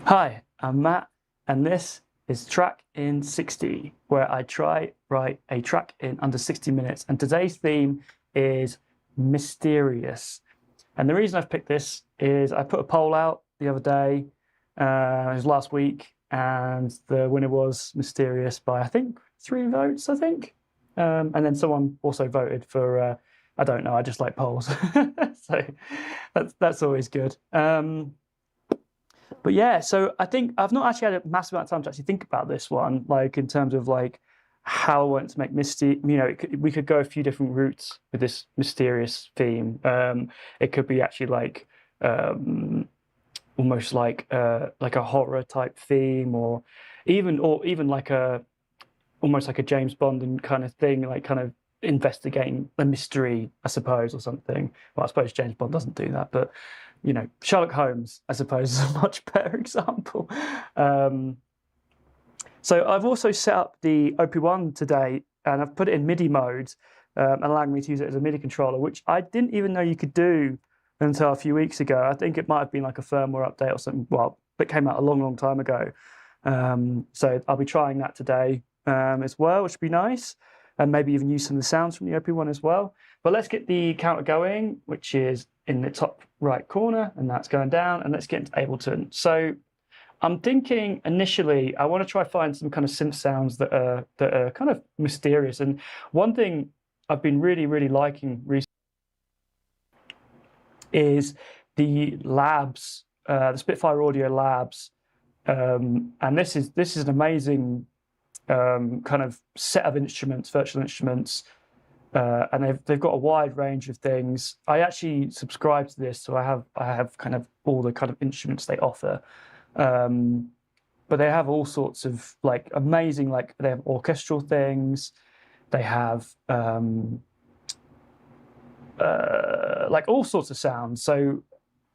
Hi, I'm Matt, and this is Track in 60, where I write a track in under 60 minutes. And today's theme is mysterious. And the reason I've picked this is I put a poll out the other day, it was last week, and the winner was Mysterious by, I think, 3 votes, I think. And then someone also voted for, I don't know, I just like polls. So that's always good. But yeah, so I think I've not actually had a massive amount of time to actually think about this one, like in terms of like how I want to make misty. You know, we could go a few different routes with this mysterious theme. It could be actually like almost like a horror type theme, or even like a almost like a James Bond and kind of thing, like kind of investigating a mystery, I suppose, or something. Well, I suppose James Bond doesn't do that, but you know, Sherlock Holmes, I suppose, is a much better example. So I've also set up the OP1 today, and I've put it in MIDI mode, allowing me to use it as a MIDI controller, which I didn't even know you could do until a few weeks ago. I think it might have been like a firmware update or something. Well, that came out a long, long time ago. So I'll be trying that today as well, which would be nice, and maybe even use some of the sounds from the OP1 as well. But let's get the counter going, which is in the top right corner, and that's going down, and let's get into Ableton. So I'm thinking initially I want to try find some kind of synth sounds that are kind of mysterious. And one thing I've been really liking recently is the labs, the Spitfire Audio Labs, and this is an amazing kind of set of instruments, virtual instruments. And they've got a wide range of things. I actually subscribe to this, so I have kind of all the kind of instruments they offer. But they have all sorts of like amazing, like they have orchestral things. They have like all sorts of sounds. So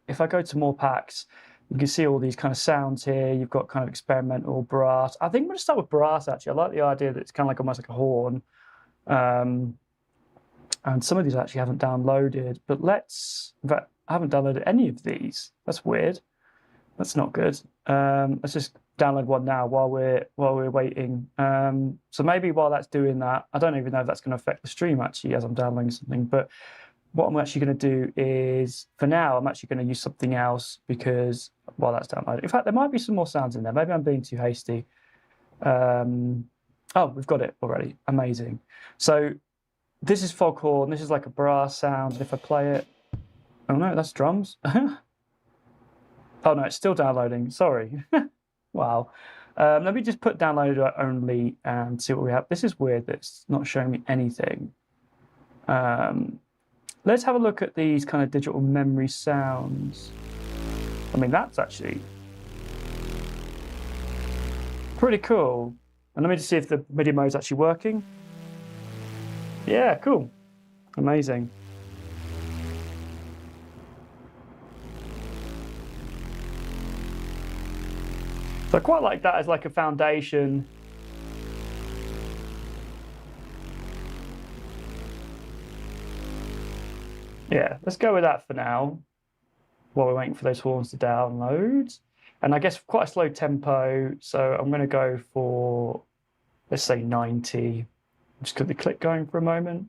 if I go to more packs, you can see all these kind of sounds here. You've got kind of experimental brass. I think I'm going to start with brass, actually. I like the idea that it's kind of like almost like a horn. And some of these I actually haven't downloaded, but in fact, I haven't downloaded any of these. That's weird. That's not good. Let's just download one now while we're waiting. So maybe while that's doing that, I don't even know if that's going to affect the stream actually as I'm downloading something. But what I'm actually going to do is, for now, I'm actually going to use something else because while that's downloaded. In fact, there might be some more sounds in there. Maybe I'm being too hasty. Oh, we've got it already. Amazing. So this is foghorn. This is like a brass sound. If I play it, oh no, that's drums. Oh no, it's still downloading. Sorry. Wow. Let me just put download only and see what we have. This is weird that it's not showing me anything. Let's have a look at these kind of digital memory sounds. I mean, that's actually pretty cool. And let me just see if the MIDI mode is actually working. Yeah, cool. Amazing. So I quite like that as like a foundation. Yeah, let's go with that for now while we're waiting for those horns to download. And I guess quite a slow tempo, so I'm going to go for, let's say 90. Just get the click going for a moment.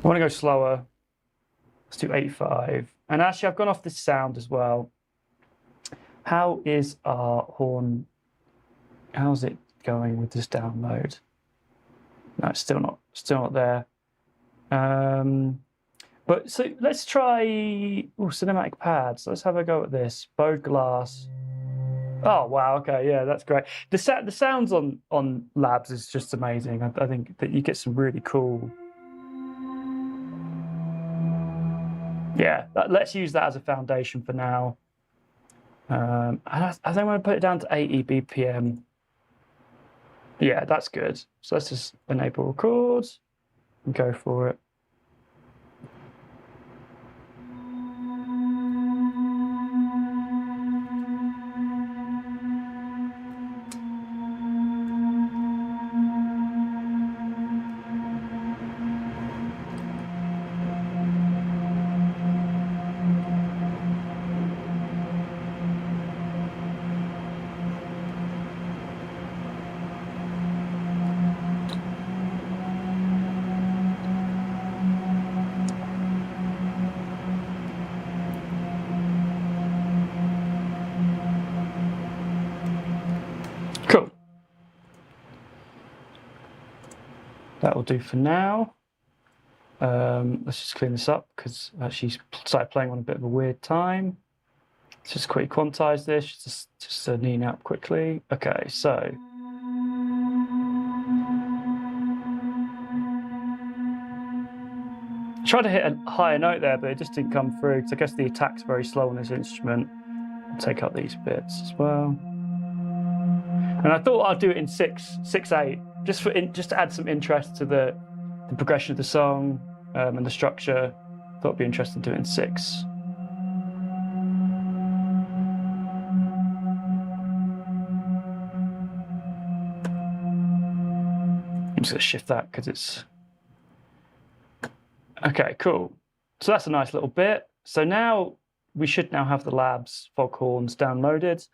I want to go slower. Let's do 85. And actually, I've gone off this sound as well. How is our horn? How's it going with this download? No, it's still not there. But so let's try cinematic pads. Let's have a go at this. Bowed glass. Oh wow, okay, yeah, that's great. The sounds on Labs is just amazing. I think that you get some really cool. Yeah, let's use that as a foundation for now. I think I'm going to put it down to 80 BPM. Yeah, that's good. So let's just enable record and go for it. will do for now. Let's just clean this up because she started playing on a bit of a weird time. Let's just quickly quantize this, just neaten up quickly. Okay, so I tried to hit a higher note there, but it just didn't come through because I guess the attack's very slow on this instrument. I'll take out these bits as well. And I thought I'd do it in 6/8, just to add some interest to the progression of the song and the structure. Thought it'd be interesting to do it in 6. I'm just going to shift that because it's... Okay, cool. So that's a nice little bit. So now we should now have the Labs foghorns downloaded,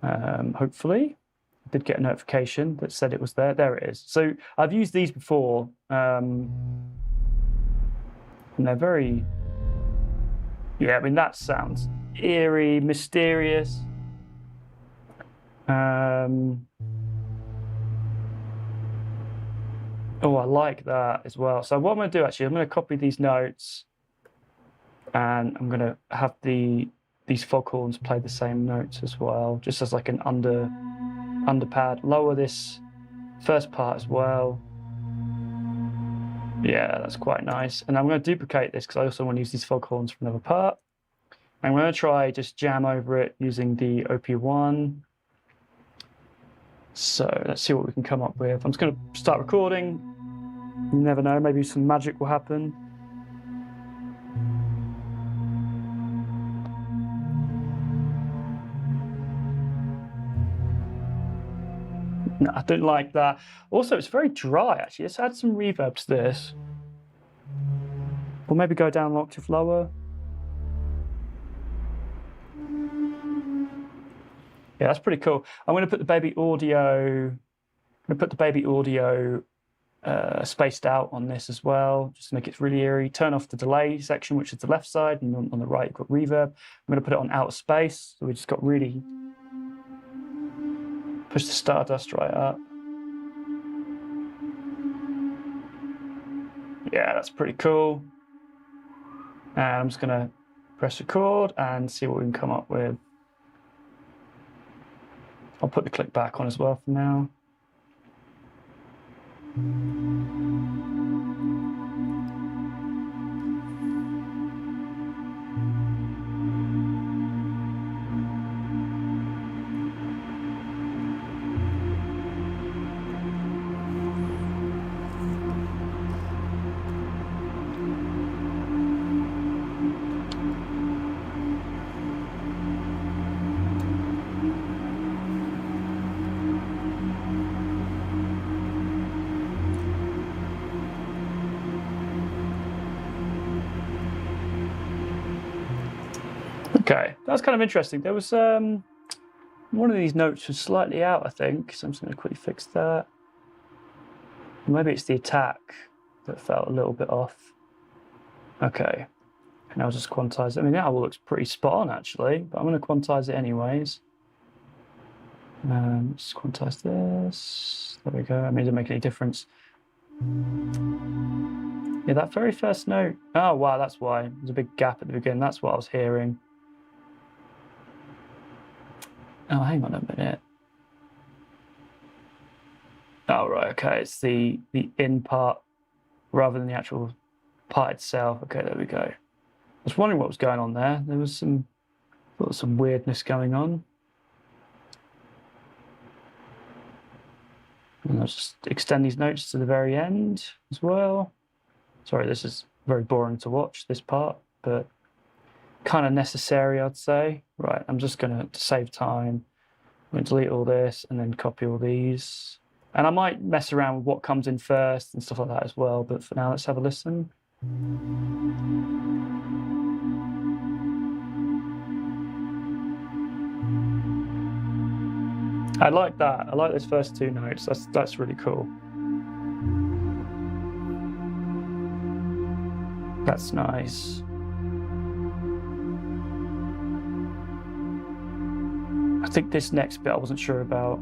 hopefully. I did get a notification that said it was there. There it is. So I've used these before, and they're very... Yeah, I mean, that sounds eerie, mysterious. Oh, I like that as well. So what I'm going to do, actually, I'm going to copy these notes and I'm going to have these foghorns play the same notes as well, just as like an underpad. Lower this first part as well. Yeah, that's quite nice. And I'm going to duplicate this because I also want to use these foghorns for another part. I'm going to try just jam over it using the OP1. So let's see what we can come up with. I'm just going to start recording. You never know, maybe some magic will happen. No, I don't like that. Also, it's very dry, actually. Let's add some reverb to this. Or maybe go down an octave lower. Yeah, that's pretty cool. I'm going to put the baby audio. Spaced out on this as well, just to make it really eerie. Turn off the delay section, which is the left side, and on the right you've got reverb. I'm going to put it on outer space, so we just got really push the stardust right up. Yeah, that's pretty cool. And I'm just going to press record and see what we can come up with. I'll put the click back on as well for now. Okay, that's kind of interesting. There was one of these notes was slightly out, I think, so I'm just going to quickly fix that. Maybe it's the attack that felt a little bit off. Okay, and I'll just quantize it. I mean, that all looks pretty spot on, actually, but I'm going to quantize it anyways. Just quantize this. There we go. I mean, it doesn't make any difference. Yeah, that very first note. Oh, wow, that's why. There's a big gap at the beginning. That's what I was hearing. Oh, hang on a minute. Oh, right, okay. It's the in part rather than the actual part itself. Okay, there we go. I was wondering what was going on there. There was some weirdness going on. And I'll just extend these notes to the very end as well. Sorry, this is very boring to watch, this part, but kind of necessary, I'd say. Right, I'm just going to save time. I'm going to delete all this and then copy all these. And I might mess around with what comes in first and stuff like that as well, but for now, let's have a listen. I like that. I like those first two notes. That's really cool. That's nice. I think this next bit I wasn't sure about.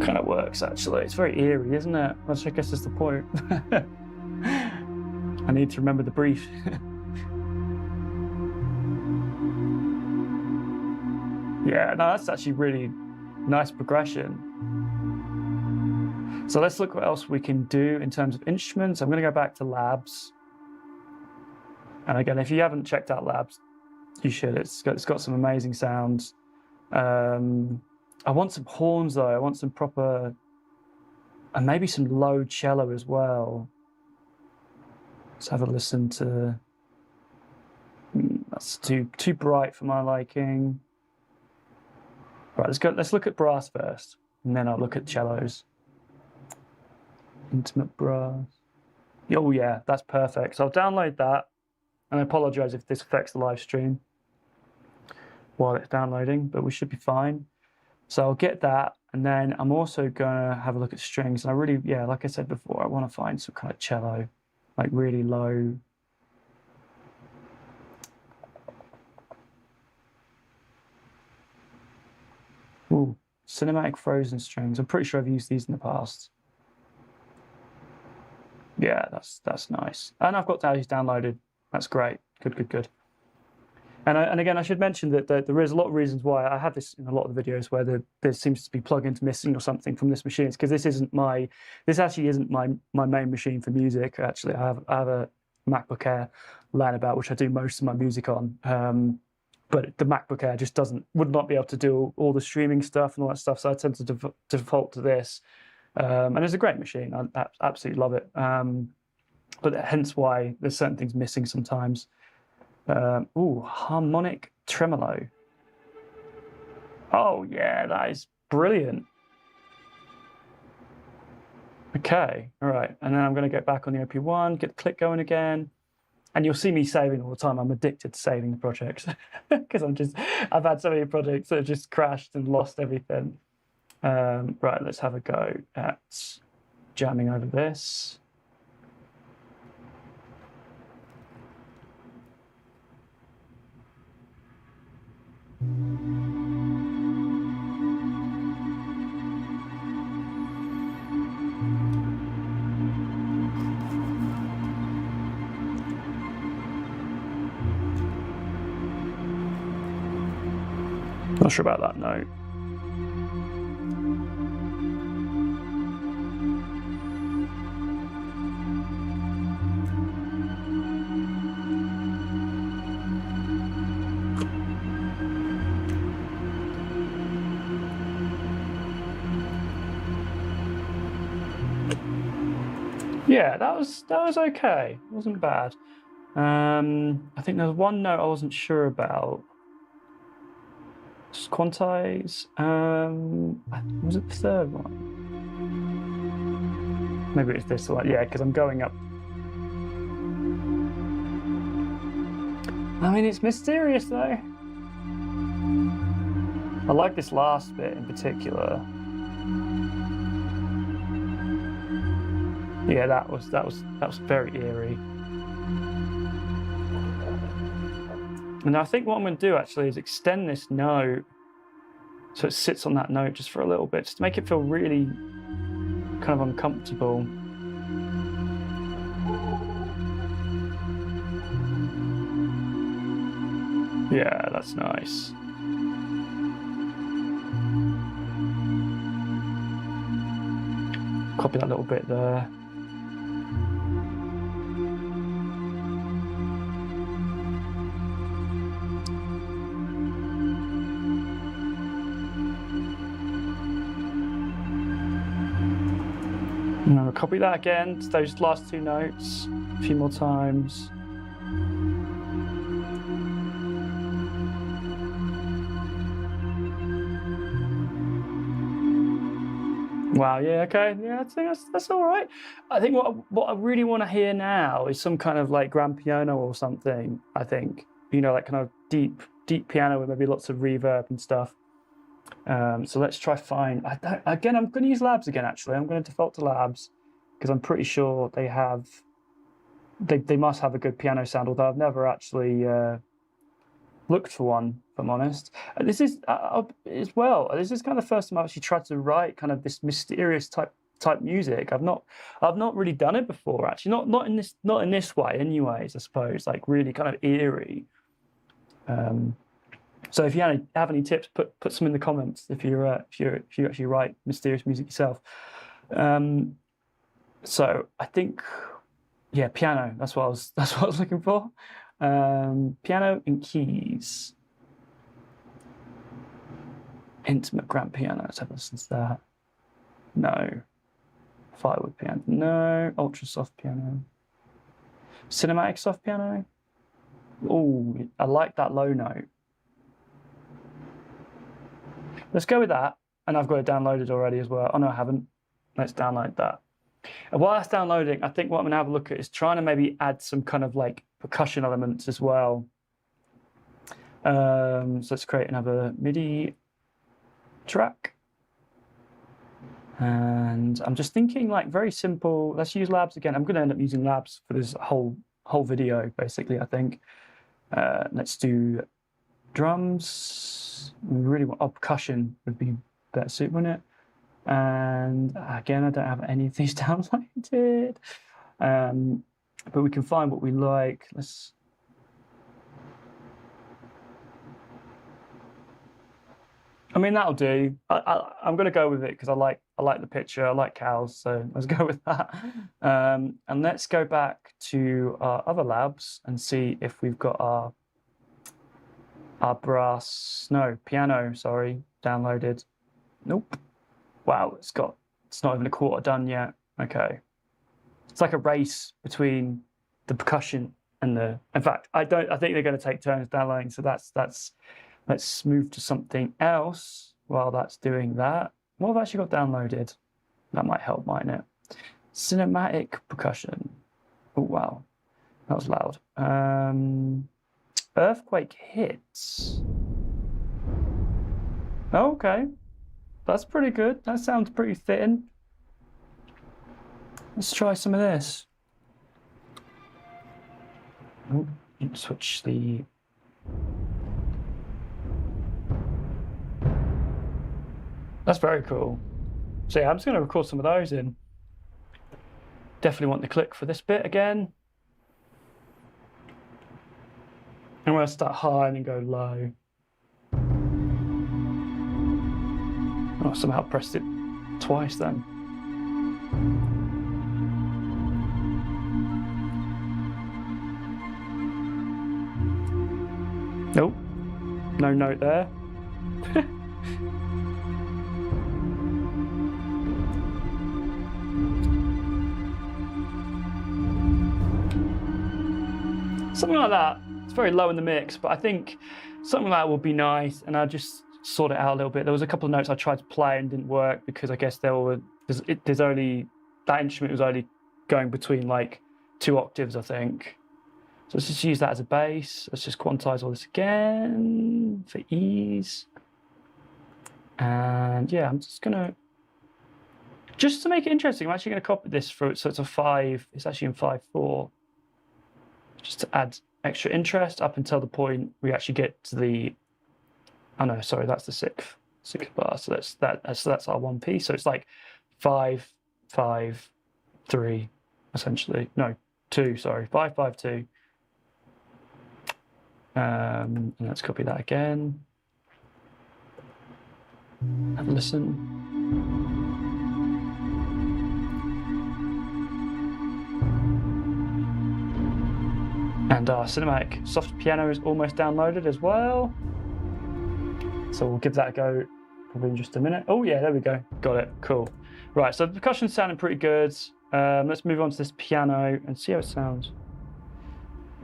kind of works actually. It's very eerie, isn't it? Which I guess is the point. I need to remember the brief. Yeah, no, that's actually really nice progression. So let's look what else we can do in terms of instruments. I'm going to go back to Labs. And again, if you haven't checked out Labs, you should. It's got some amazing sounds. I want some horns though. I want some proper, and maybe some low cello as well. Let's have a listen to. That's too bright for my liking. Right, let's look at brass first, and then I'll look at cellos. Intimate brass. Oh yeah, that's perfect. So I'll download that, and I apologize if this affects the live stream while it's downloading, but we should be fine. So I'll get that, and then I'm also gonna have a look at strings. And I really, yeah, like I said before, I want to find some kind of cello, like really low. Ooh, cinematic frozen strings. I'm pretty sure I've used these in the past. Yeah, that's nice. And I've got these downloaded. That's great. Good. And again, I should mention that there is a lot of reasons why I have this in a lot of the videos where there seems to be plugins missing or something from this machine. It's because this actually isn't my main machine for music. Actually, I have a MacBook Air laying about, which I do most of my music on. But the MacBook Air just would not be able to do all the streaming stuff and all that stuff. So I tend to default to this. And it's a great machine. I absolutely love it. But hence why there's certain things missing sometimes. Ooh, harmonic tremolo. Oh yeah, that is brilliant. Okay, all right. And then I'm going to get back on the OP1, get the click going again. And you'll see me saving all the time. I'm addicted to saving the projects because I've had so many projects that have just crashed and lost everything. Right, let's have a go at jamming over this. Not sure about that note. Yeah, that was okay. It wasn't bad. I think there's one note I wasn't sure about. Just quantize. Was it the third one? Maybe it's this one. Yeah, because I'm going up. I mean, it's mysterious though. I like this last bit in particular. Yeah, that was very eerie. And I think what I'm going to do actually is extend this note so it sits on that note just for a little bit, just to make it feel really kind of uncomfortable. Yeah, that's nice. Copy that little bit there. And I'll copy that again to those last two notes a few more times. Wow, yeah, okay, yeah, I think that's all right. I think what I really want to hear now is some kind of like grand piano or something, I think. You know, like kind of deep piano with maybe lots of reverb and stuff. So let's try find, again, I'm going to use Labs again, actually. I'm going to default to Labs because I'm pretty sure they must have a good piano sound, although I've never actually looked for one, if I'm honest. And this is as well. This is kind of the first time I've actually tried to write kind of this mysterious type music. I've not really done it before, actually. Not in this way, anyways. I suppose like really kind of eerie. So if you have any tips, put some in the comments. If you actually write mysterious music yourself. So I think, yeah, piano. That's what I was looking for. Piano and keys. Intimate grand piano. Let's have a listen to that. No. Firewood piano. No. Ultra soft piano. Cinematic soft piano. Oh, I like that low note. Let's go with that. And I've got it downloaded already as well. Oh no, I haven't. Let's download that. And while that's downloading, I think what I'm going to have a look at is trying to maybe add some kind of like percussion elements as well. So let's create another MIDI track. And I'm just thinking like very simple. Let's use Labs again. I'm going to end up using Labs for this whole video, basically, I think. Let's do drums. We really want percussion would be better suit, wouldn't it? And again, I don't have any of these downloaded, but we can find what we like. I mean, that'll do. I'm going to go with it because I like the picture. I like cows, so let's go with that. And let's go back to our other labs and see if we've got our piano, sorry, downloaded. Nope. Wow, it's not even a quarter done yet. Okay. It's like a race between the percussion and in fact, I think they're going to take turns downloading, so let's move to something else while that's doing that. What have I actually got downloaded? That might help, mightn't it? Cinematic percussion. Oh wow. That was loud. Earthquake hits. Oh, okay. That's pretty good. That sounds pretty fitting. Let's try some of this. Oh, switch the... That's very cool. So yeah, I'm just going to record some of those in. Definitely want the click for this bit again. I'm going to start high and then go low. Oh, somehow pressed it twice then. Nope, no note there. Something like that. It's very low in the mix, but I think something like that would be nice, and I'll just sort it out a little bit. There was a couple of notes I tried to play and didn't work because I guess there's only, that instrument was only going between like 2 octaves, I think. So let's just use that as a bass. Let's just quantize all this again for ease. And yeah, I'm just gonna, just to make it interesting, I'm actually gonna copy this so it's a 5, it's actually in 5/4. Just to add extra interest up until the point we actually get to the, oh no, sorry, that's the sixth bar. So that's our 1 piece. So it's like 5, 5, 3, essentially. No, 2, sorry, 5, 5, 2. And let's copy that again. Have a listen. And our cinematic soft piano is almost downloaded as well. So we'll give that a go probably in just a minute. Oh yeah, there we go. Got it, cool. Right, so the percussion's sounding pretty good. Let's move on to this piano and see how it sounds.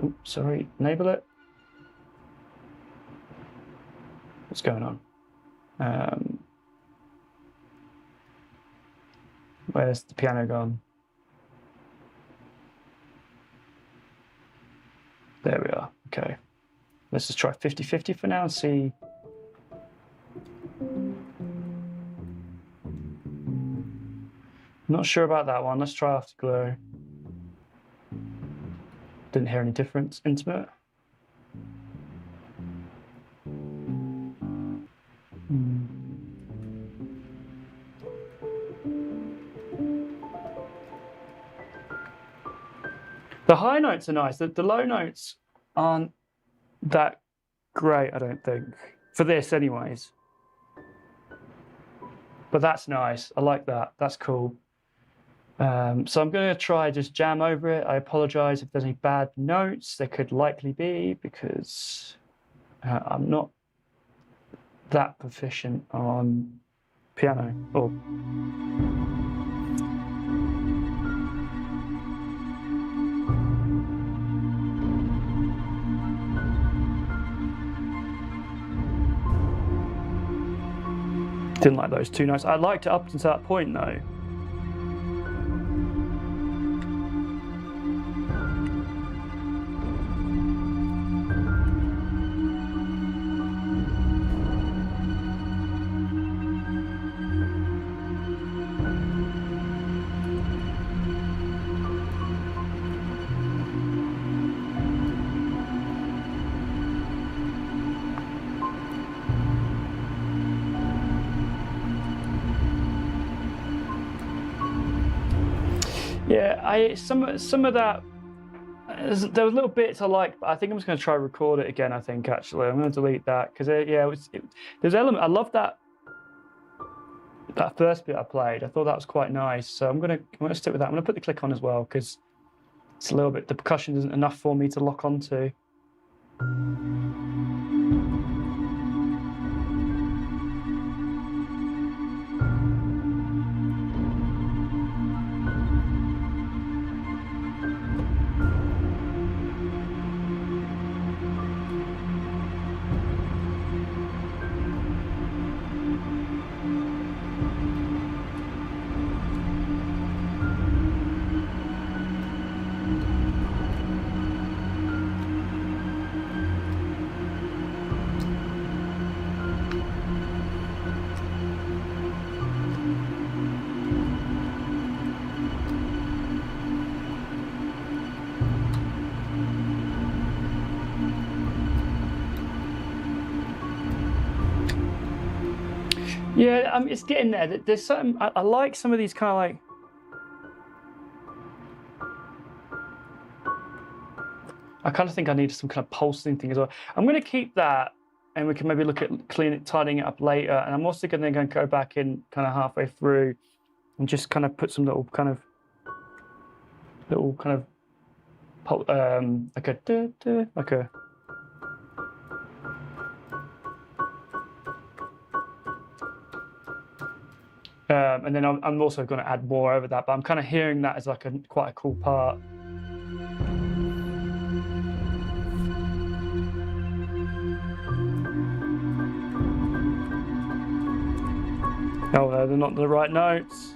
Oh, sorry, enable it. What's going on? Where's the piano gone? There we are, okay. Let's just try 50-50 for now and see. Not sure about that one. Let's try Afterglow. Didn't hear any difference. Intimate. The high notes are nice. The low notes aren't that great, I don't think. For this, anyways. But that's nice. I like that. That's cool. So I'm going to try just jam over it. I apologize if there's any bad notes. There could likely be because I'm not that proficient on piano. Oh. Didn't like those two notes. I liked it up until that point though. Yeah, some of that. There was little bits I liked, but I think I'm just going to try record it again. I think actually I'm going to delete that because there's element. I love that first bit I played. I thought that was quite nice. So I'm going to stick with that. I'm going to put the click on as well because it's a little bit. The percussion isn't enough for me to lock onto. Yeah, it's getting there. There's something I like. Some of these kind of like. I kind of think I need some kind of pulsing thing as well. I'm going to keep that, and we can maybe look at tidying it up later. And I'm also going to go back in kind of halfway through, and just kind of put some little kind of like a. And then I'm also going to add more over that, but I'm kind of hearing that as like quite a cool part. Oh, no, they're not the right notes.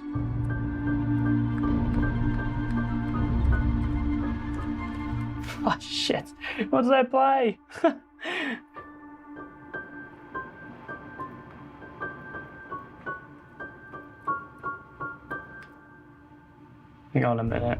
Oh shit! What did I play? Hang on a minute.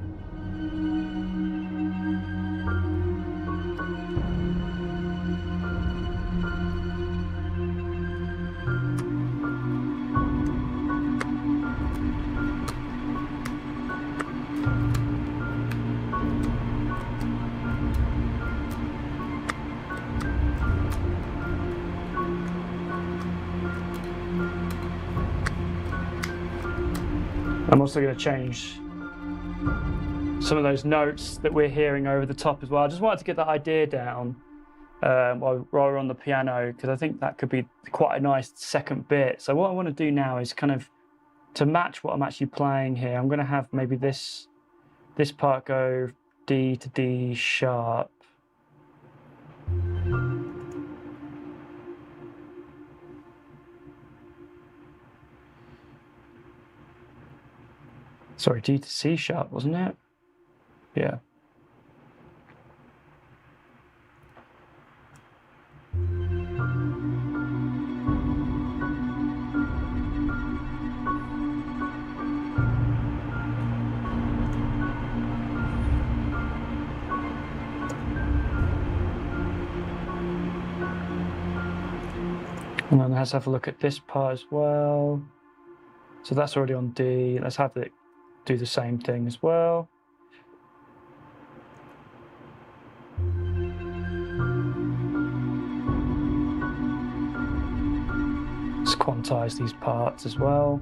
I'm also going to change some of those notes that we're hearing over the top as well. I just wanted to get that idea down while we're on the piano, because I think that could be quite a nice second bit. So what I want to do now is kind of to match what I'm actually playing here. I'm going to have maybe this part go D to D sharp. Sorry, D to C sharp, wasn't it? Yeah. And then let's have a look at this part as well. So that's already on D. Let's have it do the same thing as well. quantize these parts as well.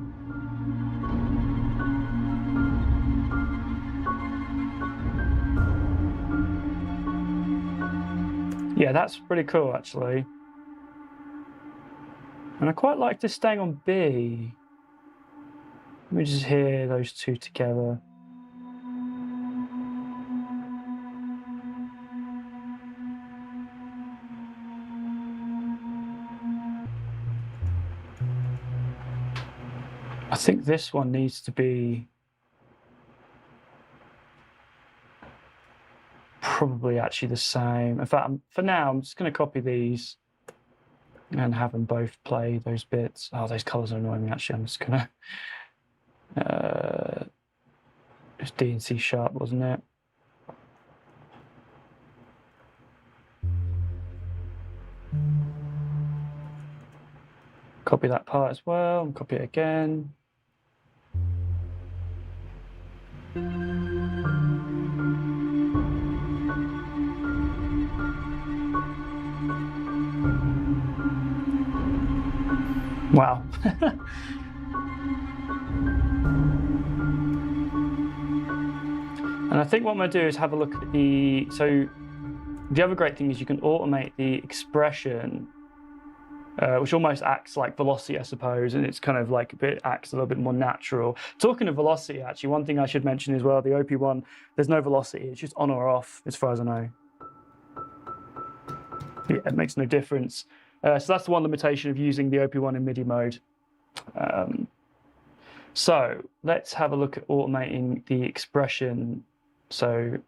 Yeah, that's pretty cool actually. And I quite like this staying on B. Let me just hear those two together. I think this one needs to be probably actually the same. In fact, for now, I'm just going to copy these and have them both play those bits. Oh, those colors are annoying me actually. I'm just going to... it's D and C sharp, wasn't it? Copy that part as well and copy it again. Wow. And I think what I'm going to do is have a look at the... So the other great thing is you can automate the expression, which almost acts like velocity, I suppose, and it's kind of like acts a little bit more natural. Talking of velocity, actually, one thing I should mention as well, the OP1, there's no velocity. It's just on or off, as far as I know. Yeah, it makes no difference. So that's the one limitation of using the OP1 in MIDI mode. So let's have a look at automating the expression. So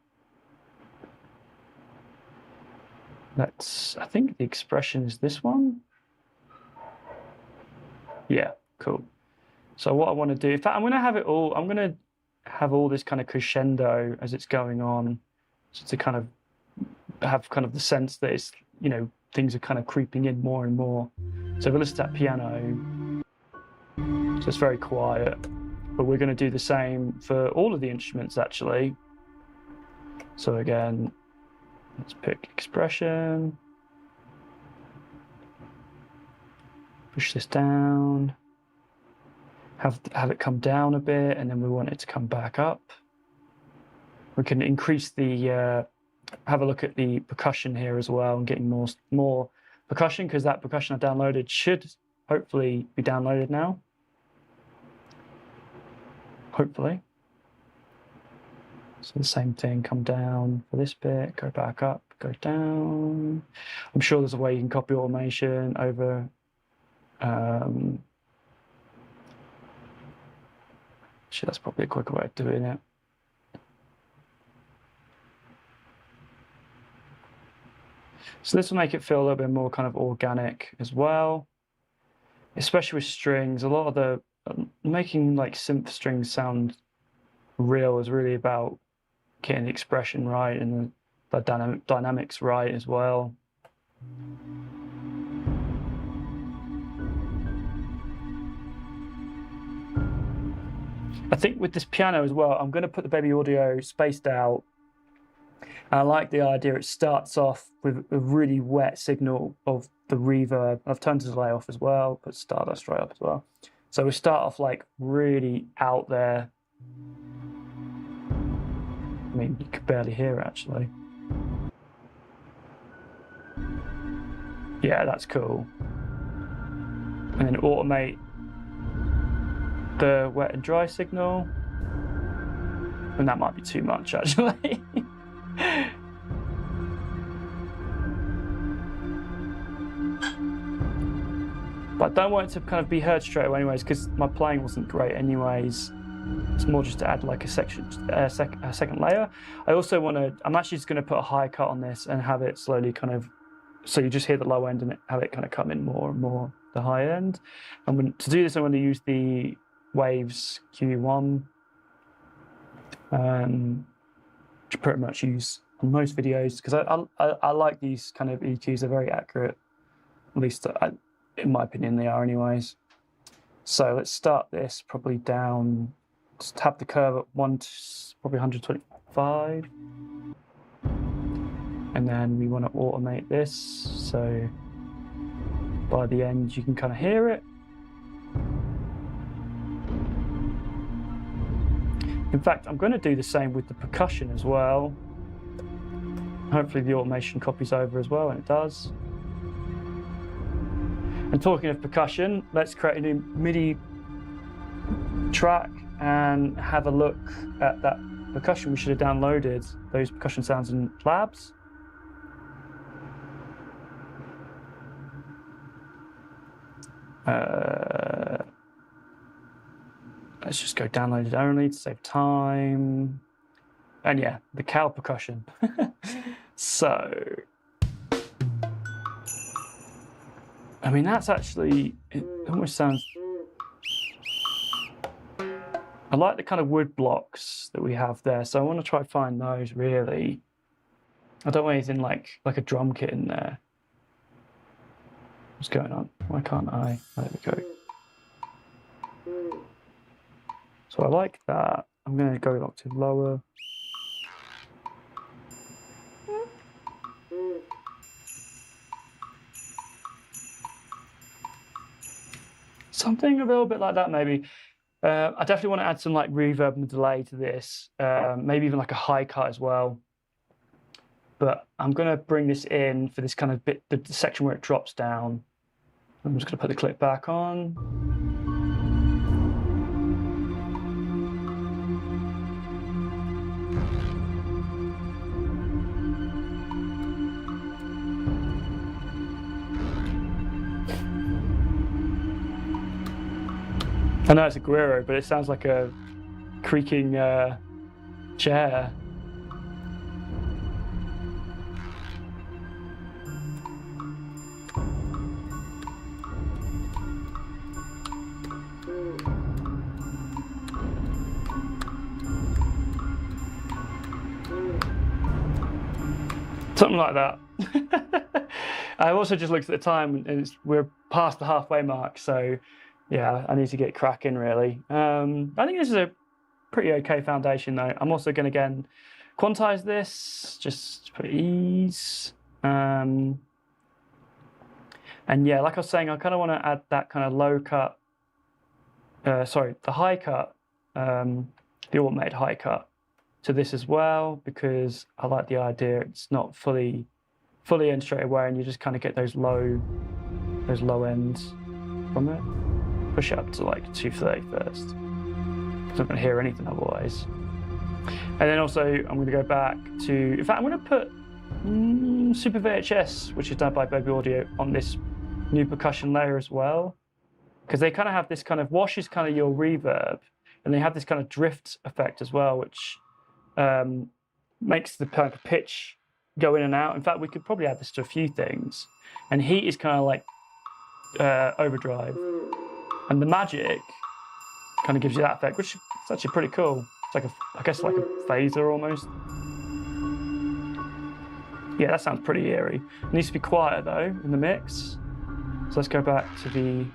I think the expression is this one. Yeah, cool. So what I want to do, in fact, I'm going to have all this kind of crescendo as it's going on, so to kind of have kind of the sense that it's, you know, things are kind of creeping in more and more. So if I listen to that piano, so it's very quiet, but we're going to do the same for all of the instruments actually. So again, let's pick expression, push this down, have it come down a bit, and then we want it to come back up. We can increase the, have a look at the percussion here as well, and getting more percussion, because that percussion I downloaded should hopefully be downloaded now. Hopefully. So the same thing, come down for this bit, go back up, go down. I'm sure there's a way you can copy automation over. Actually, that's probably a quicker way of doing it. So this will make it feel a little bit more kind of organic as well, especially with strings. A lot of the making like synth strings sound real is really about getting the expression right and the dynamics right as well. I think with this piano as well, I'm going to put the Baby Audio spaced out. And I like the idea it starts off with a really wet signal of the reverb. I've turned the delay off as well, put Stardust right up as well. So we start off like really out there. I mean, you could barely hear it actually. Yeah, that's cool. And then automate the wet and dry signal. And that might be too much actually. But I don't want it to kind of be heard straight away anyways, because my playing wasn't great anyways. It's more just to add like a second layer. I also want to, I'm actually just going to put a high cut on this and have it slowly kind of, so you just hear the low end and have it kind of come in more and more the high end. And to do this, I'm going to use the Waves QE1, which I pretty much use on most videos, because I like these kind of EQs. They're very accurate, at least in my opinion they are anyways. So let's start this probably down, just have the curve at probably 125, and then we want to automate this so by the end you can kind of hear it. In fact, I'm going to do the same with the percussion as well. Hopefully the automation copies over as well, and it does. And talking of percussion, let's create a new MIDI track and have a look at that percussion we should have downloaded, those percussion sounds in Labs. Let's just go downloaded only to save time. And yeah, the cow percussion. So, I mean, that's actually, it almost sounds, I like the kind of wood blocks that we have there. So I want to try and find those really. I don't want anything like a drum kit in there. What's going on? Why can't I? There we go. So I like that. I'm going to go an octave lower. Something a little bit like that, maybe. I definitely want to add some like reverb and delay to this, maybe even like a high cut as well. But I'm going to bring this in for this kind of bit, the section where it drops down. I'm just going to put the clip back on. I know it's a Guerrero, but it sounds like a creaking chair. Something like that. I also just looked at the time and we're past the halfway mark, so yeah, I need to get cracking really. I think this is a pretty okay foundation though. I'm also going to again quantize this just for ease. And yeah, like I was saying, I kind of want to add that kind of low cut, the high cut, the automated high cut to this as well, because I like the idea it's not fully in straight away and you just kind of get those low ends from it. Push it up to like 230 first, because I'm not going to hear anything otherwise. And then also I'm going to go back to, in fact I'm going to put Super VHS, which is done by Baby Audio, on this new percussion layer as well, because they kind of have this kind of wash is kind of your reverb, and they have this kind of drift effect as well, which makes the kind of pitch go in and out. In fact, we could probably add this to a few things. And heat is kind of like overdrive. And the magic kind of gives you that effect, which is actually pretty cool. It's like I guess like a phaser almost. Yeah, that sounds pretty eerie. It needs to be quieter though in the mix. So let's go back to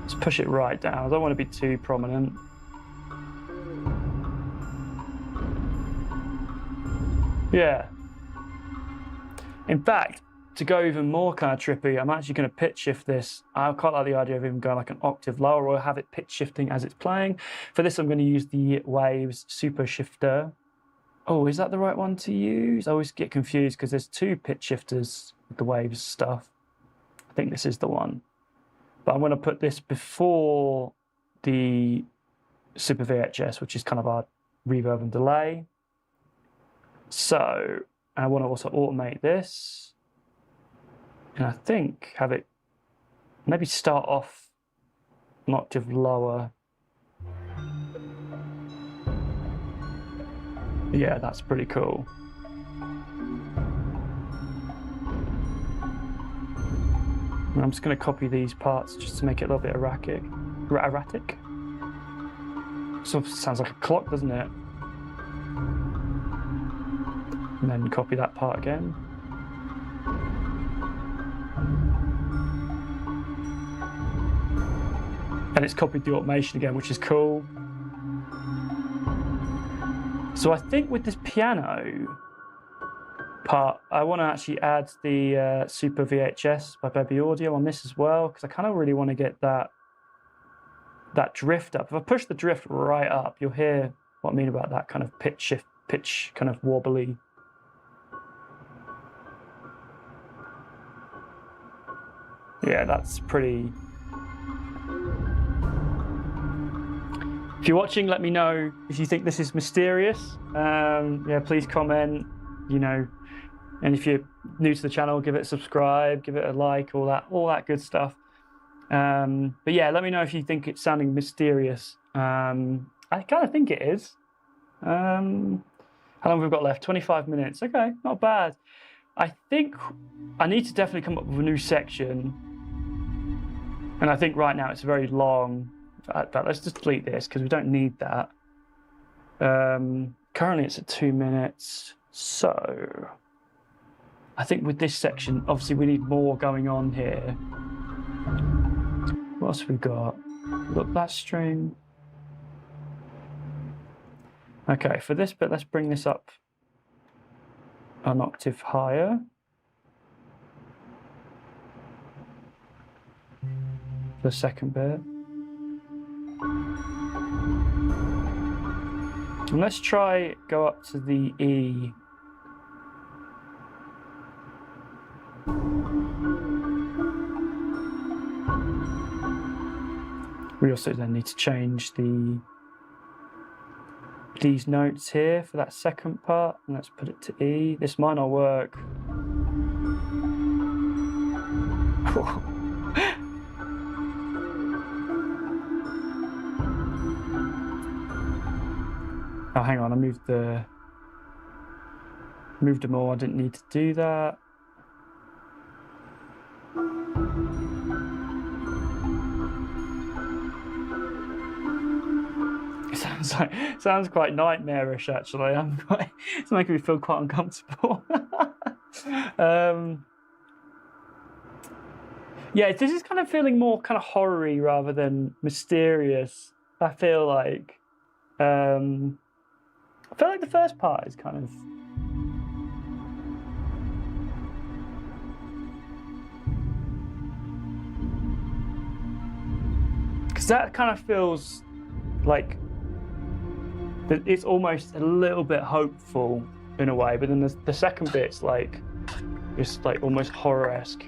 let's push it right down. I don't want to be too prominent. Yeah. In fact, to go even more kind of trippy, I'm actually going to pitch shift this. I quite like the idea of even going like an octave lower or have it pitch shifting as it's playing. For this, I'm going to use the Waves Super Shifter. Oh, is that the right one to use? I always get confused because there's two pitch shifters with the Waves stuff. I think this is the one. But I'm going to put this before the Super VHS, which is kind of our reverb and delay. So I want to also automate this. And I think have it maybe start off an octave lower. Yeah, that's pretty cool. And I'm just going to copy these parts just to make it a little bit erratic. Sort of sounds like a clock, doesn't it? And then copy that part again. And it's copied the automation again, which is cool. So I think with this piano part, I want to actually add the Super VHS by Baby Audio on this as well, because I kind of really want to get that that drift up. If I push the drift right up, you'll hear what I mean about that kind of pitch shift, pitch kind of wobbly. Yeah, that's pretty. If you're watching, let me know if you think this is mysterious. Yeah, please comment, you know, and if you're new to the channel, give it a subscribe, give it a like, all that good stuff. But yeah, let me know if you think it's sounding mysterious. I kind of think it is. How long have we got left? 25 minutes. Okay, not bad. I think I need to definitely come up with a new section. And I think right now it's very long. In fact, let's just delete this because we don't need that. Currently it's at 2 minutes. So I think with this section, obviously we need more going on here. What else have we got? Look, that string. Okay, for this bit, let's bring this up an octave higher. The second bit. And let's try go up to the E. We also then need to change these notes here for that second part, and let's put it to E. This might not work. Oh, hang on, I moved them all. I didn't need to do that. It sounds quite nightmarish, actually. It's making me feel quite uncomfortable. Yeah, this is kind of feeling more kind of horror-y rather than mysterious. I feel like the first part is kind of. Because that kind of feels like it's almost a little bit hopeful in a way, but then the second bit's like, it's like almost horror-esque.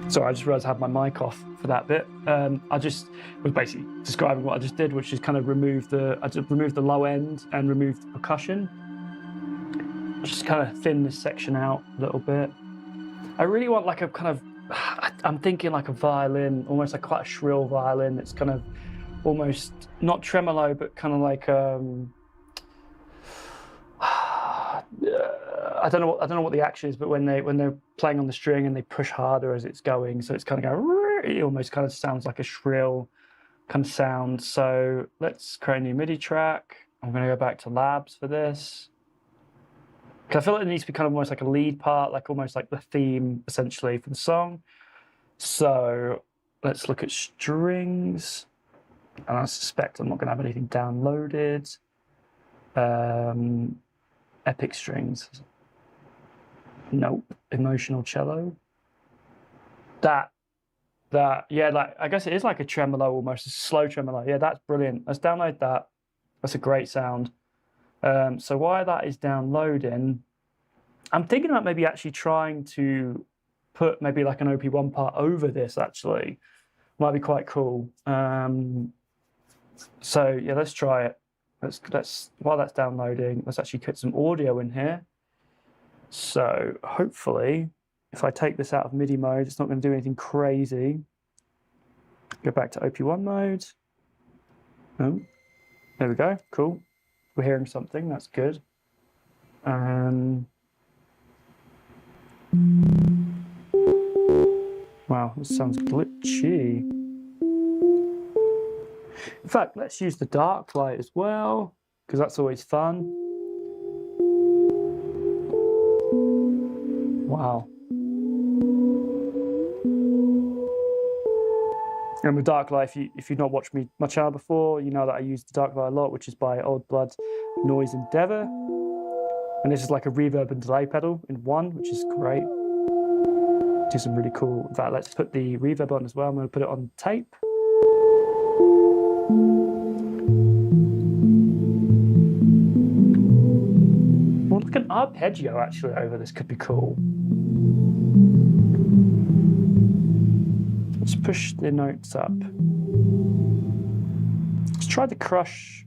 Sorry, I just realised I had my mic off for that bit. I just was basically describing what I just did, which is kind of remove the low end and remove the percussion. Just kind of thin this section out a little bit. I really want like a kind of, I'm thinking like a violin, almost like quite a shrill violin. It's kind of almost not tremolo, but kind of like I don't know what the action is, but when they're playing on the string and they push harder as it's going, so it's kind of going, it almost kind of sounds like a shrill kind of sound. So let's create a new MIDI track. I'm going to go back to Labs for this, because I feel like it needs to be kind of almost like a lead part, like almost like the theme essentially for the song. So let's look at strings, and I suspect I'm not going to have anything downloaded. Epic strings. Nope. Emotional cello. That, yeah, like I guess it is like a tremolo almost, a slow tremolo. Yeah, that's brilliant. Let's download that. That's a great sound. So while that is downloading, I'm thinking about maybe actually trying to put maybe like an OP1 part over this actually. Might be quite cool. So yeah, let's try it. while that's downloading, let's actually put some audio in here. So hopefully, if I take this out of MIDI mode, it's not going to do anything crazy. Go back to OP1 mode. Oh, there we go. Cool. We're hearing something. That's good. Wow, this sounds glitchy. In fact, let's use the dark light as well, because that's always fun. Wow. And with dark light, if you've not watched my channel before, you know that I use the dark light a lot, which is by Old Blood Noise Endeavor. And this is like a reverb and delay pedal in one, which is great. Do some really cool. In fact, let's put the reverb on as well. I'm going to put it on tape. Well, like an arpeggio actually over this could be cool. Let's push the notes up. Let's try the crush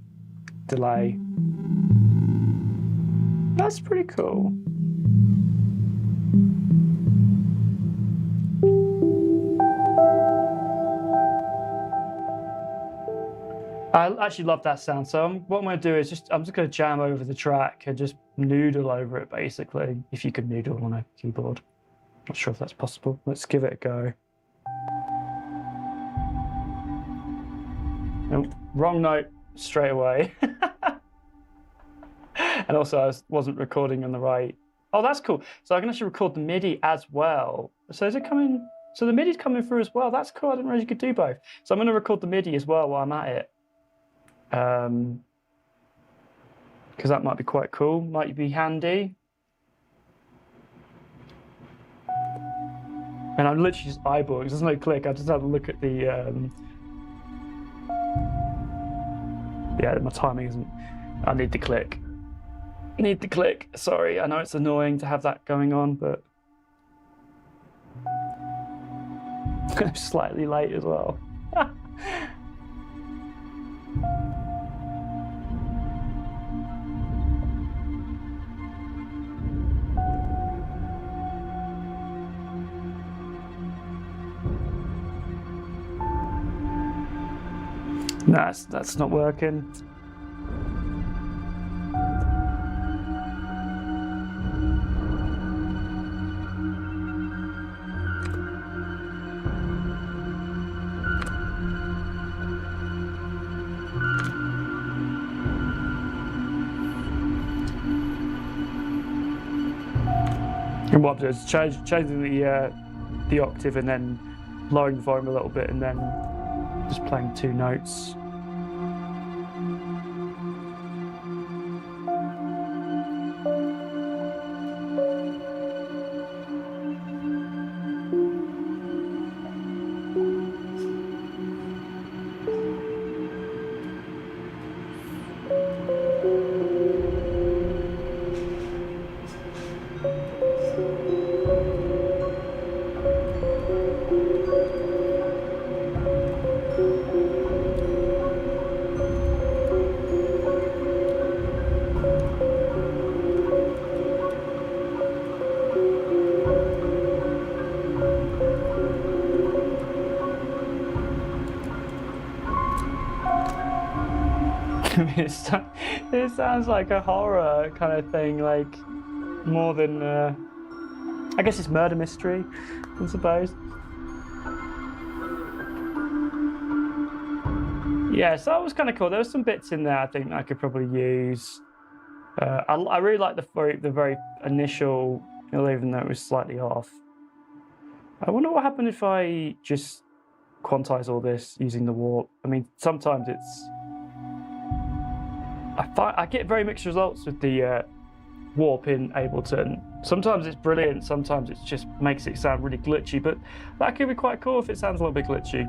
delay. That's pretty cool. I actually love that sound. So what I'm going to do is I'm just going to jam over the track and just noodle over it, basically. If you could noodle on a keyboard. Not sure if that's possible. Let's give it a go. Nope, wrong note straight away. And also I wasn't recording on the right. Oh, that's cool. So I can actually record the MIDI as well. So is it coming? So the MIDI's coming through as well. That's cool. I didn't realize you could do both. So I'm going to record the MIDI as well while I'm at it. Because that might be quite cool. Might be handy. And I'm literally just eyeballing. There's no click. I just had a look at the. Yeah, my timing isn't. I need the click. Need the click. Sorry, I know it's annoying to have that going on, but I'm slightly late as well. No, that's not working. And what I'm doing is changing the octave and then lowering the volume a little bit and then just playing two notes. It sounds like a horror kind of thing, like more than I guess it's murder mystery, I suppose. Yeah, so that was kind of cool. There were some bits in there I think I could probably use. I really like the very initial, even though it was slightly off. I wonder what happened if I just quantize all this using the warp. I mean, sometimes it's. I get very mixed results with the warp in Ableton. Sometimes it's brilliant, sometimes it just makes it sound really glitchy, but that could be quite cool if it sounds a little bit glitchy.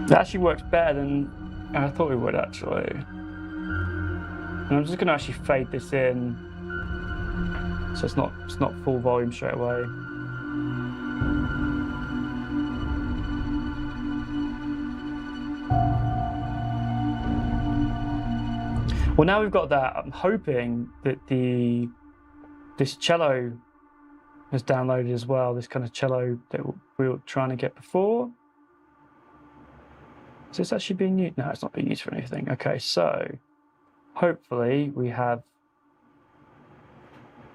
It actually works better than I thought it would, actually. And I'm just going to actually fade this in, so it's not full volume straight away. Well, now we've got that, I'm hoping that this cello has downloaded as well, this kind of cello that we were trying to get before. Is this actually being used? No, it's not being used for anything. Okay, so hopefully we have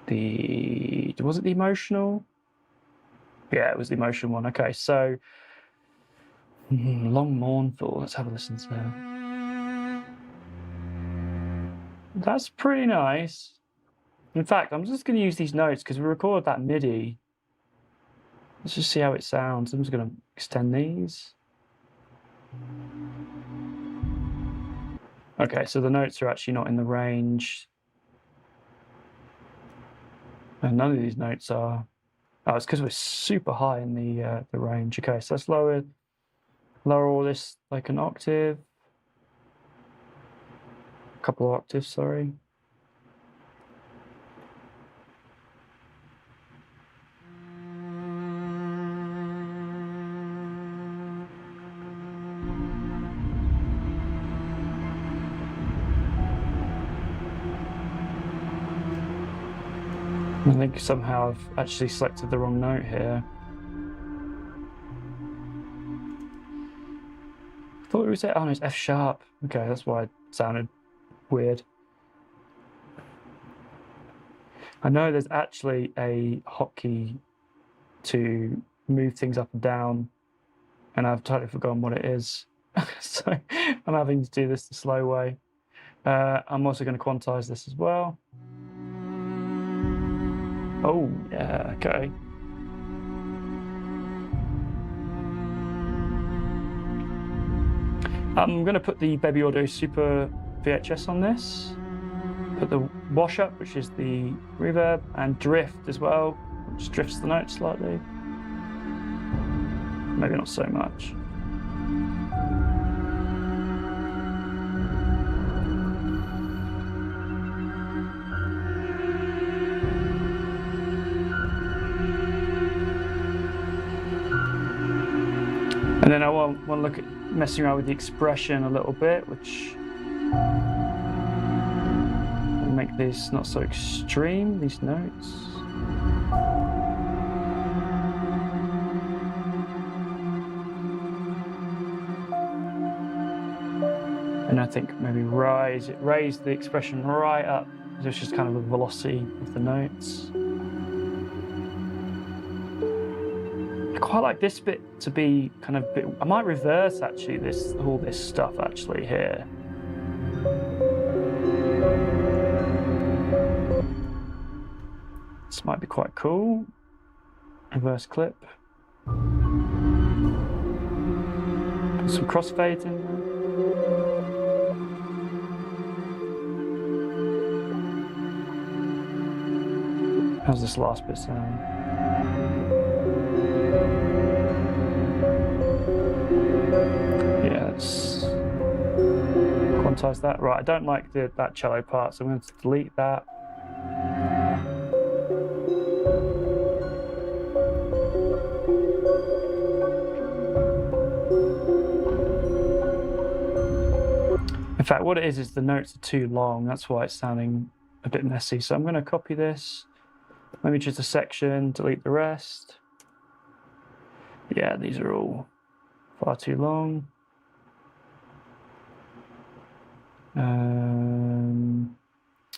was it the emotional? Yeah, it was the emotional one. Okay, so long mournful. Let's have a listen to that. That's pretty nice. In fact, I'm just going to use these notes because we recorded that MIDI. Let's just see how it sounds. I'm just going to extend these. Okay, so the notes are actually not in the range. And none of these notes are. Oh, it's because we're super high in the range. Okay, so let's lower all this like an octave. A couple of octaves, sorry. I think somehow I've actually selected the wrong note here. I thought it was, oh no, it's F sharp. Okay, that's why it sounded weird. I know there's actually a hotkey to move things up and down, and I've totally forgotten what it is. So I'm having to do this the slow way. I'm also going to quantize this as well. Oh, yeah, okay. I'm going to put the Baby Audio Super VHS on this. Put the wash up, which is the reverb, and drift as well, which drifts the notes slightly. Maybe not so much. And then I want to look at messing around with the expression a little bit, which will make this not so extreme, these notes. And I think maybe raise the expression right up, so it's just kind of the velocity of the notes. I quite like this bit to be kind of bit, I might reverse actually all this stuff actually here. This might be quite cool. Reverse clip. Put some crossfades in there. How's this last bit sound? Yeah, let's quantize that. Right, I don't like that cello part, so I'm going to delete that. In fact, what it is the notes are too long. That's why it's sounding a bit messy. So I'm going to copy this, maybe just a section, delete the rest. Yeah, these are all far too long.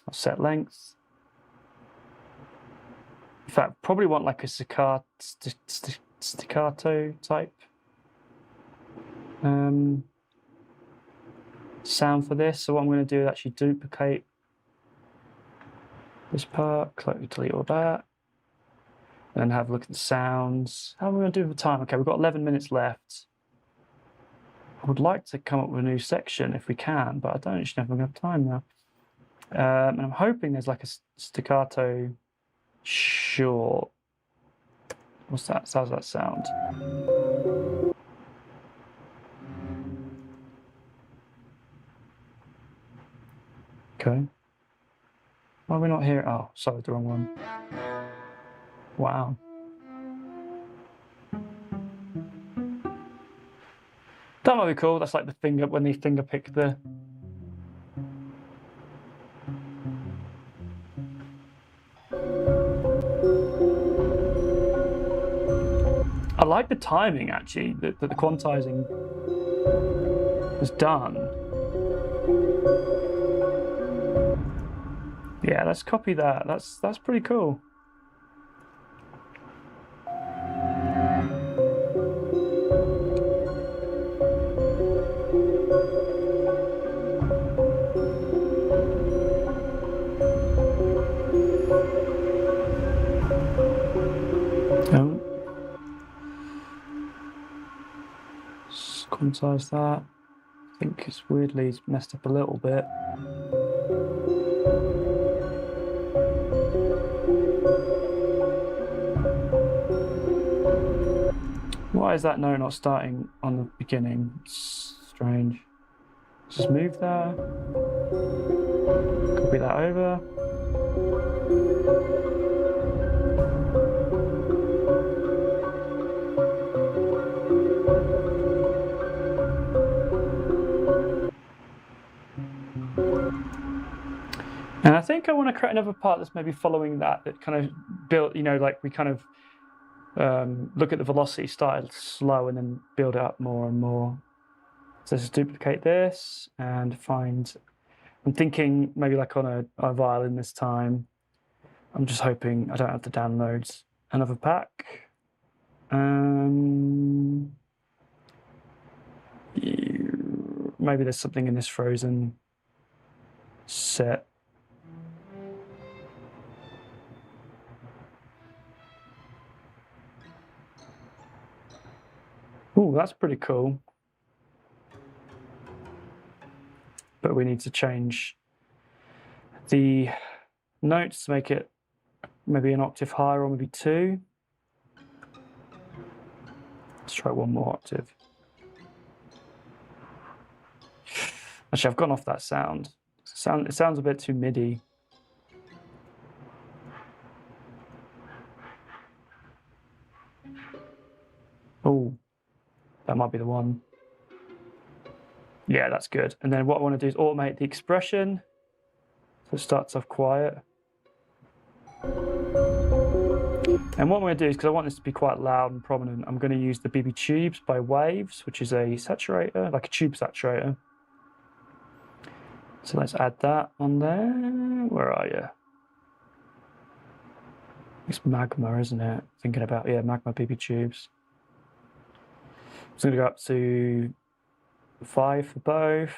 I'll set length. In fact, probably want like a staccato type sound for this. So what I'm going to do is actually duplicate this part, delete all that, and then have a look at the sounds. How are we going to do with the time? Okay, we've got 11 minutes left. I would like to come up with a new section if we can, but I don't actually know if I'm going to have time now. And I'm hoping there's like a staccato short. What's that? How's that sound? Okay. Why are we not here? Oh, sorry, the wrong one. Wow. That might be cool. That's like the finger, when they finger pick the... I like the timing, actually, that the quantizing was done. Yeah, let's copy that. That's pretty cool. Oh. Let's quantize that. I think it's weirdly messed up a little bit. Why is that note not starting on the beginning? It's strange. Let's just move that. Copy that over. And I think I want to create another part that's maybe following that kind of built, you know, like we kind of look at the velocity, start slow and then build it up more and more. So let's just duplicate this and find, I'm thinking maybe like on a violin this time. I'm just hoping I don't have to download another pack. Maybe there's something in this frozen set. Ooh, that's pretty cool. But we need to change the notes to make it maybe an octave higher or maybe two. Let's try one more octave. Actually, I've gone off that sound. It sounds a bit too MIDI. Oh, that might be the one. Yeah, that's good. And then what I want to do is automate the expression. So it starts off quiet. And what I'm going to do is, because I want this to be quite loud and prominent, I'm going to use the BB Tubes by Waves, which is a saturator, like a tube saturator. So let's add that on there. Where are you? It's Magma, isn't it? Thinking about, yeah, Magma BB Tubes. So I'm going to go up to 5 for both.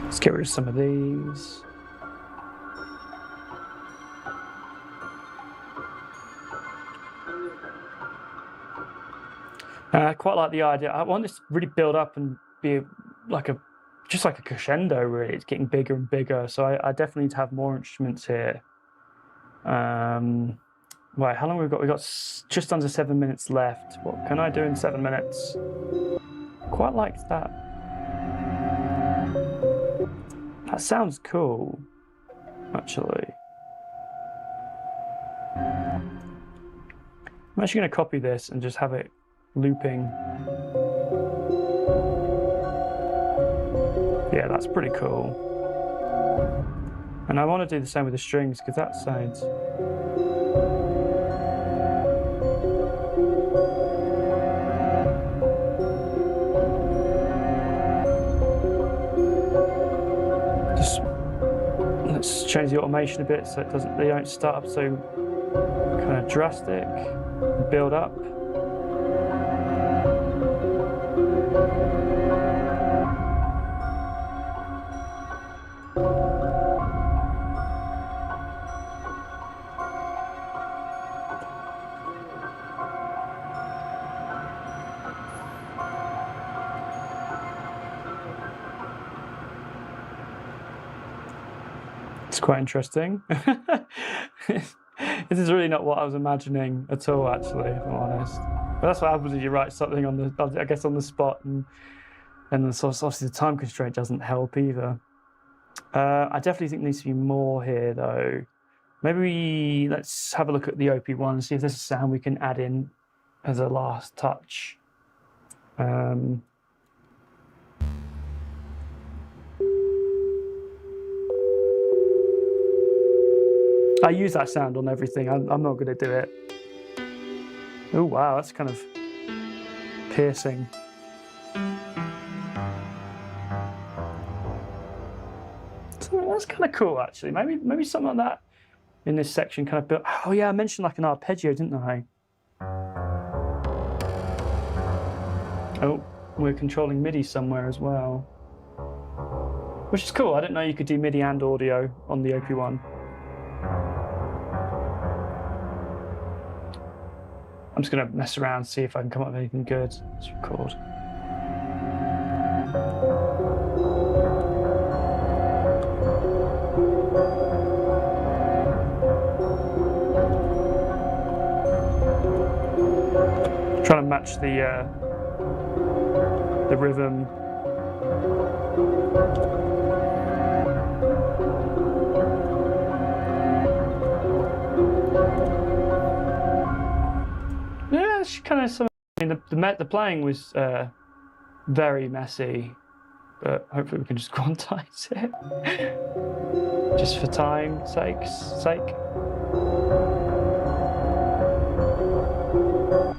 Let's get rid of some of these. I quite like the idea. I want this to really build up and be like just like a crescendo, really. It's getting bigger and bigger. So I definitely need to have more instruments here. Right, how long have we got? We've got just under 7 minutes left. What can I do in 7 minutes? Quite like that. That sounds cool, actually. I'm actually going to copy this and just have it looping. Yeah, that's pretty cool. And I want to do the same with the strings because that sounds... Just let's change the automation a bit so they don't start up so kind of drastic, build up. It's quite interesting. This is really not what I was imagining at all, actually, if I'm honest. But that's what happens if you write something on the, I guess, on the spot, and obviously the time constraint doesn't help either. I definitely think there needs to be more here, though. Maybe let's have a look at the OP1 and see if there's a sound we can add in as a last touch. I use that sound on everything. I'm not going to do it. Oh, wow, that's kind of piercing. So that's kind of cool, actually. Maybe something like that in this section kind of built. Oh, yeah, I mentioned like an arpeggio, didn't I? Oh, we're controlling MIDI somewhere as well, which is cool. I didn't know you could do MIDI and audio on the OP1. I'm just going to mess around and see if I can come up with anything good. Let's record. Trying to match the rhythm. Yeah, it's kind of some. I mean, the playing was very messy, but hopefully we can just quantize it, just for time's sake.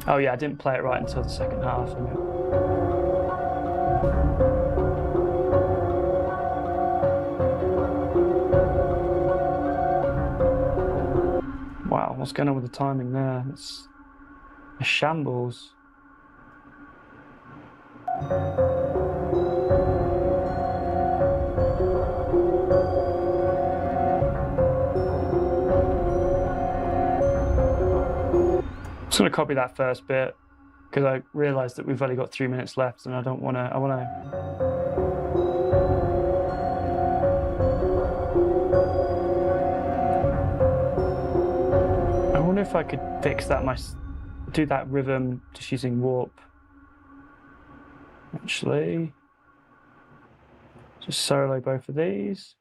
Oh yeah, I didn't play it right until the second half. Wow, what's going on with the timing there? It's a shambles. I'm just going to copy that first bit because I realised that we've only got 3 minutes left, and I don't want to. I wonder if I could fix that. Do that rhythm just using warp. Actually, just solo both of these.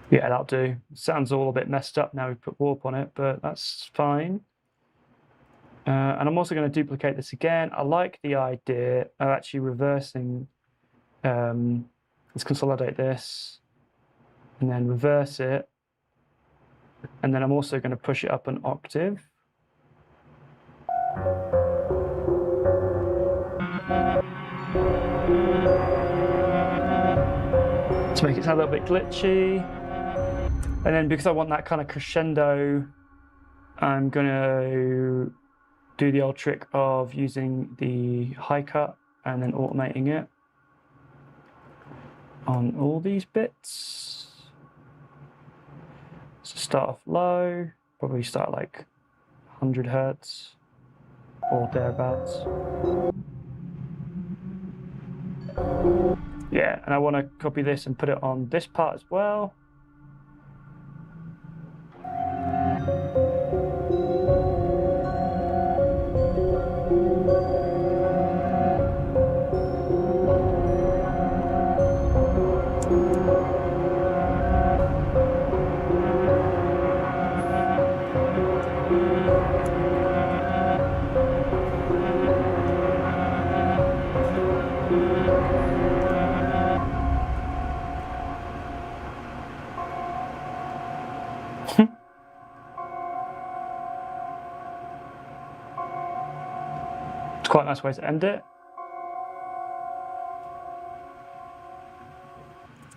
Yeah, that'll do. Sounds all a bit messed up now we've put warp on it, but that's fine. And I'm also going to duplicate this again. I like the idea of actually reversing. Let's consolidate this and then reverse it. And then I'm also going to push it up an octave. To make it sound a little bit glitchy. And then because I want that kind of crescendo, I'm going to do the old trick of using the high cut and then automating it on all these bits. So start off low, probably start like 100 Hertz or thereabouts. Yeah, and I want to copy this and put it on this part as well. It's quite a nice way to end it.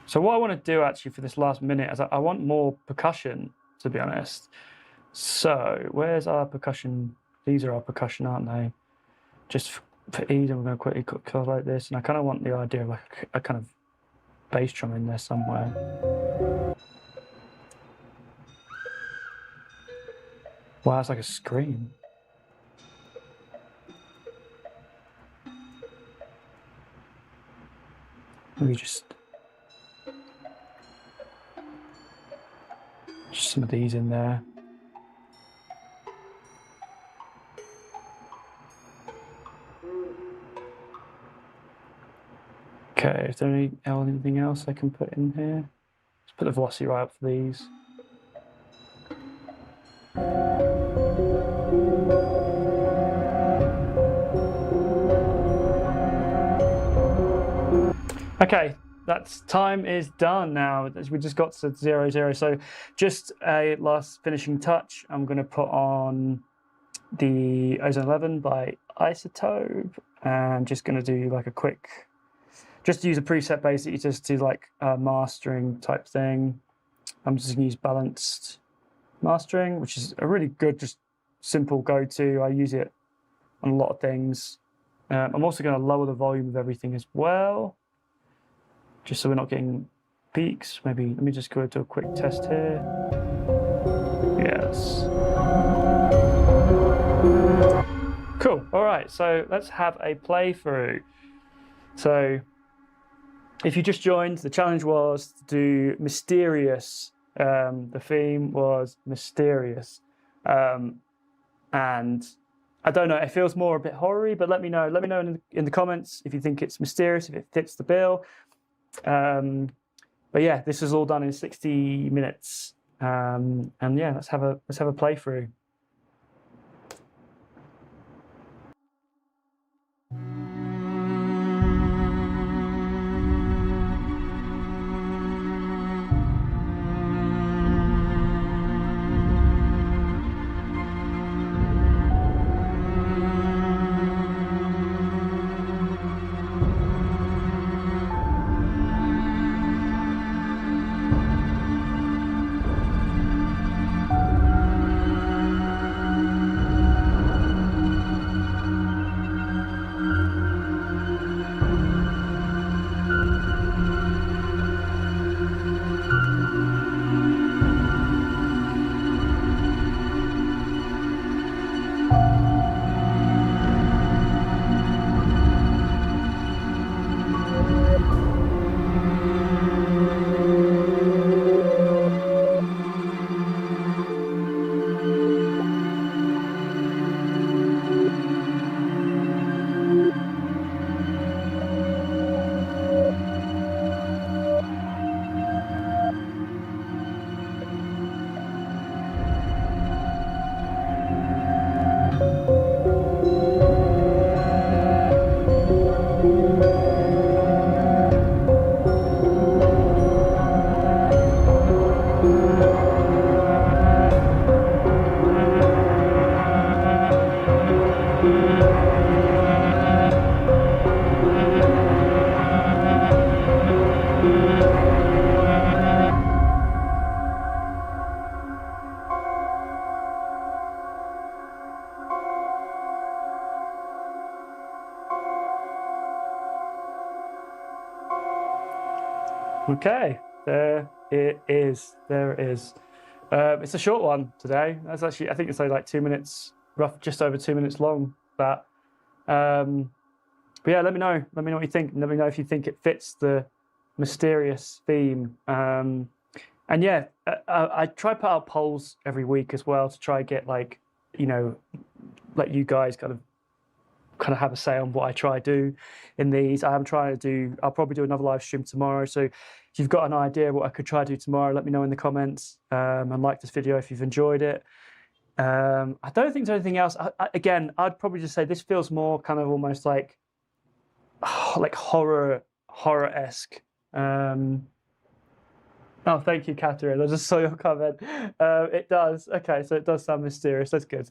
So what I want to do actually for this last minute is I want more percussion, to be honest. So where's our percussion? These are our percussion, aren't they? Just for ease, I'm going to quickly cut like this, and I kind of want the idea of like a kind of bass drum in there somewhere. Wow, it's like a scream. Maybe just some of these in there. Okay, is there anything else I can put in here? Let's put the velocity right up for these. Okay, that's time is done now. We just got to 0, 0. So just a last finishing touch. I'm going to put on the Ozone 11 by Isotope. I'm just going to do like a quick, just use a preset basically, just do like a mastering type thing. I'm just going to use balanced mastering, which is a really good, just simple go-to. I use it on a lot of things. I'm also going to lower the volume of everything as well, just so we're not getting peaks. Maybe let me just go do a quick test here. Yes. Cool. All right, so let's have a playthrough. So if you just joined, the challenge was to do mysterious. The theme was mysterious. And I don't know, it feels more a bit horror-y, but let me know. Let me know in the comments if you think it's mysterious, if it fits the bill. But yeah, this is all done in 60 minutes. And yeah, let's have a playthrough. Okay, there it is. There it is. It's a short one today. That's actually, I think it's only like 2 minutes, just over 2 minutes long. But yeah, let me know. Let me know what you think. Let me know if you think it fits the mysterious theme. And yeah, I try put out polls every week as well to try get like, you know, let you guys kind of have a say on what I try to do in these. I'm trying to do, I'll probably do another live stream tomorrow. So if you've got an idea what I could try to do tomorrow, let me know in the comments, and like this video if you've enjoyed it. I don't think there's anything else. Again, I'd probably just say this feels more kind of almost like horror-esque. Oh, thank you, Catherine. I just saw your comment. It does. Okay, so it does sound mysterious. That's good.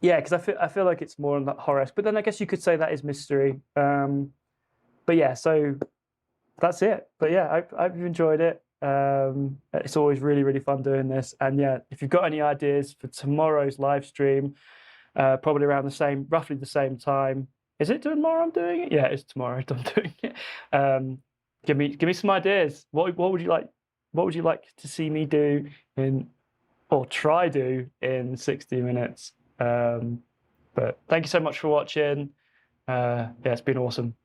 Yeah, because I feel like it's more on that horror-esque. But then I guess you could say that is mystery. But yeah, so that's it. But yeah, I hope you've enjoyed it. It's always really, really fun doing this. And yeah, if you've got any ideas for tomorrow's live stream, probably around roughly the same time. Is it tomorrow I'm doing it? Yeah, it's tomorrow I'm doing it. Give me some ideas. What would you like? What would you like to see me do in or try do in 60 minutes. But thank you so much for watching. Yeah, it's been awesome.